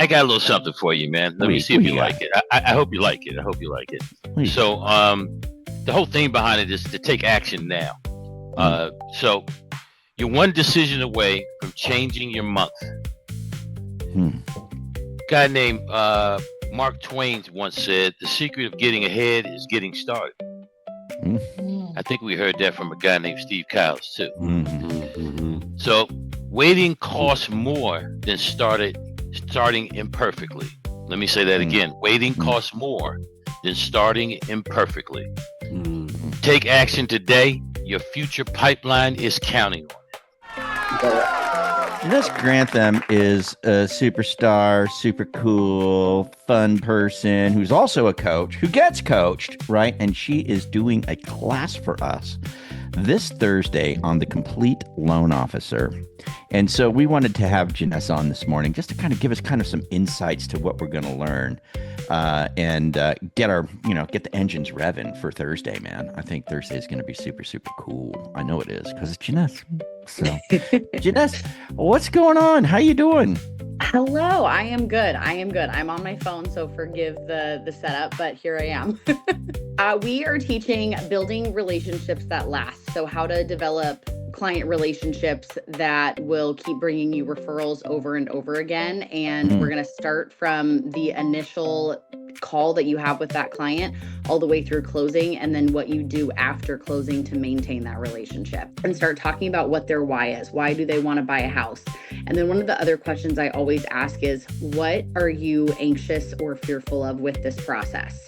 I got a little something for you, man. Let me see if you like it. I hope you like it. I hope you like it. Please. So, the whole thing behind it is to take action now. So, you're one decision away from changing your month. A guy named Mark Twain once said, "The secret of getting ahead is getting started." I think we heard that from a guy named Steve Kyles too. So, waiting costs more than starting imperfectly. Let me say that again. Waiting costs more than starting imperfectly. Take action today. Your future pipeline is counting on it. Jenness Grantham is a superstar, super cool, fun person who's also a coach who gets coached, right? And she is doing a class for us this Thursday on the Complete Loan Officer. And so we wanted to have Jenness on this morning just to kind of give us kind of some insights to what we're going to learn and get the engines revving for Thursday, man. I think Thursday is going to be super, super cool. I know it is because it's Jenness. So Jenness, what's going on? How you doing? Hello, I am good. I'm on my phone, so forgive the setup, but here I am. We are teaching building relationships that last. So how to develop client relationships that will keep bringing you referrals over and over again. And we're going to start from the initial call that you have with that client all the way through closing, and then what you do after closing to maintain that relationship, and start talking about what their why is. Why do they want to buy a house? And then one of the other questions I always ask is, what are you anxious or fearful of with this process?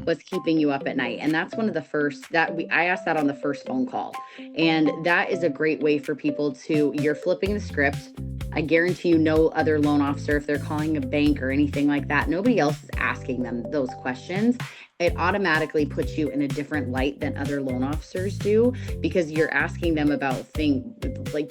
What's keeping you up at night? And that's one of the first I asked that on the first phone call. And that is a great way for people you're flipping the script. I guarantee you no other loan officer, if they're calling a bank or anything like that, nobody else is asking them those questions. It automatically puts you in a different light than other loan officers do, because you're asking them about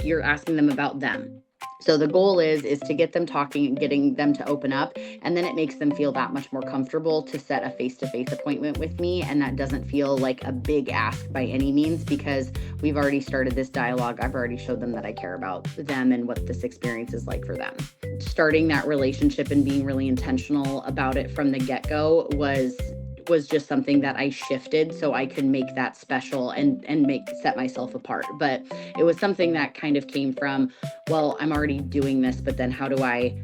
you're asking them about them. So the goal is to get them talking and getting them to open up. And then it makes them feel that much more comfortable to set a face-to-face appointment with me. And that doesn't feel like a big ask by any means, because we've already started this dialogue. I've already showed them that I care about them and what this experience is like for them. Starting that relationship and being really intentional about it from the get-go was just something that I shifted so I could make that special and set myself apart. But it was something that kind of came from, well, I'm already doing this, but then how do I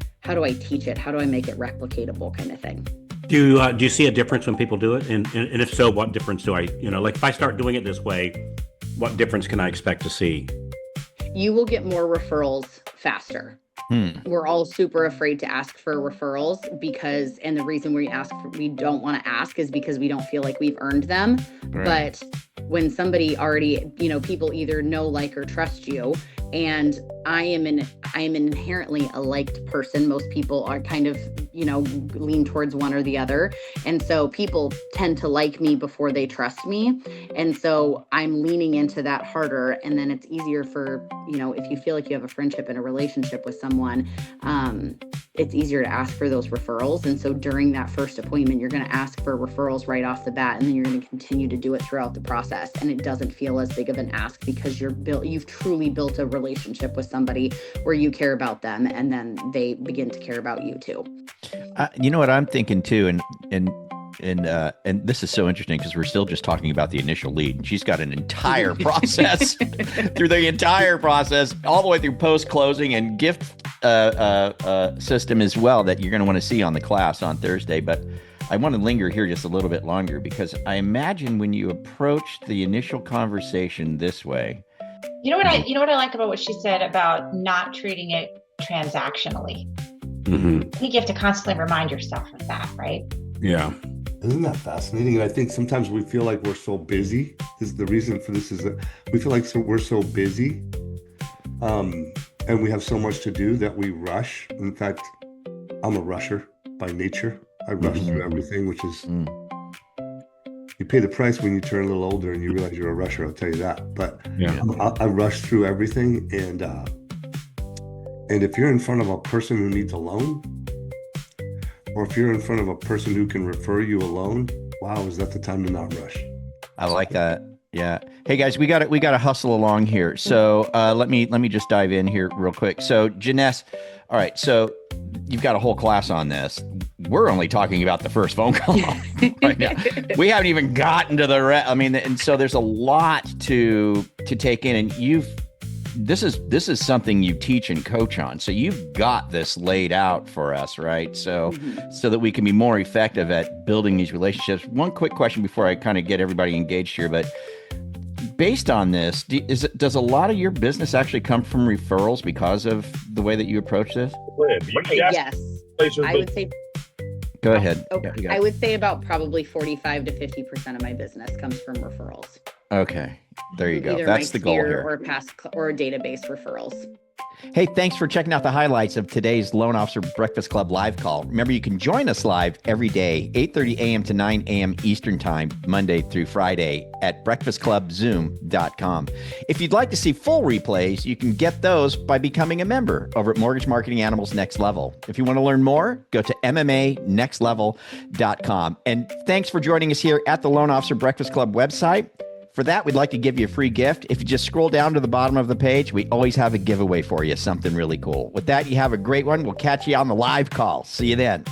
teach it? How do I make it replicatable, kind of thing? Do you see a difference when people do it? And if so, what difference do I, like if I start doing it this way, what difference can I expect to see? You will get more referrals faster. We're all super afraid to ask for referrals and the reason we don't want to ask is because we don't feel like we've earned them. Right. But when somebody already, people either know, like, or trust you, and I am inherently a liked person. Most people are kind of, lean towards one or the other. And so people tend to like me before they trust me. And so I'm leaning into that harder. And then it's easier for, if you feel like you have a friendship and a relationship with someone, it's easier to ask for those referrals. And so during that first appointment, you're going to ask for referrals right off the bat, and then you're going to continue to do it throughout the process. And it doesn't feel as big of an ask because you've truly built a relationship with somebody where you care about them, and then they begin to care about you too. You know what I'm thinking too, and this is so interesting because we're still just talking about the initial lead, and she's got an entire process through the entire process, all the way through post-closing and gift system as well, that you're going to want to see on the class on Thursday. But I want to linger here just a little bit longer, because I imagine when you approach the initial conversation this way. You know what I like about what she said about not treating it transactionally. I think you have to constantly remind yourself of that, right? Yeah. Isn't that fascinating? And I think sometimes we feel like we're so busy. The reason for this is that we feel like we're so busy, and we have so much to do that we rush. In fact, I'm a rusher by nature. I rush through everything, which is you pay the price when you turn a little older and you realize you're a rusher. I'll tell you that. But yeah. I rush through everything, and if you're in front of a person who needs a loan, or if you're in front of a person who can refer you a loan, wow, is that the time to not rush? I like that. Yeah. Hey guys, we got to hustle along here. So let me just dive in here real quick. So Jenness, all right. So you've got a whole class on this. We're only talking about the first phone call right now. We haven't even gotten to the rest. I mean, and so there's a lot to take in, and this is something you teach and coach on. So you've got this laid out for us, right? So so that we can be more effective at building these relationships. One quick question before I kind of get everybody engaged here, but based on this, does a lot of your business actually come from referrals because of the way that you approach this? Yes. I would say. Go ahead. Okay. Yeah, I would say about probably 45 to 50% of my business comes from referrals. Okay. There you go. Either That's my the goal sphere here. or or database referrals. Hey, thanks for checking out the highlights of today's Loan Officer Breakfast Club live call. Remember, you can join us live every day, 8:30 a.m. to 9 a.m. Eastern Time, Monday through Friday at breakfastclubzoom.com. If you'd like to see full replays, you can get those by becoming a member over at Mortgage Marketing Animals Next Level. If you want to learn more, go to mmanextlevel.com. And thanks for joining us here at the Loan Officer Breakfast Club website. For that, we'd like to give you a free gift. If you just scroll down to the bottom of the page, we always have a giveaway for you, something really cool. With that, you have a great one. We'll catch you on the live call. See you then.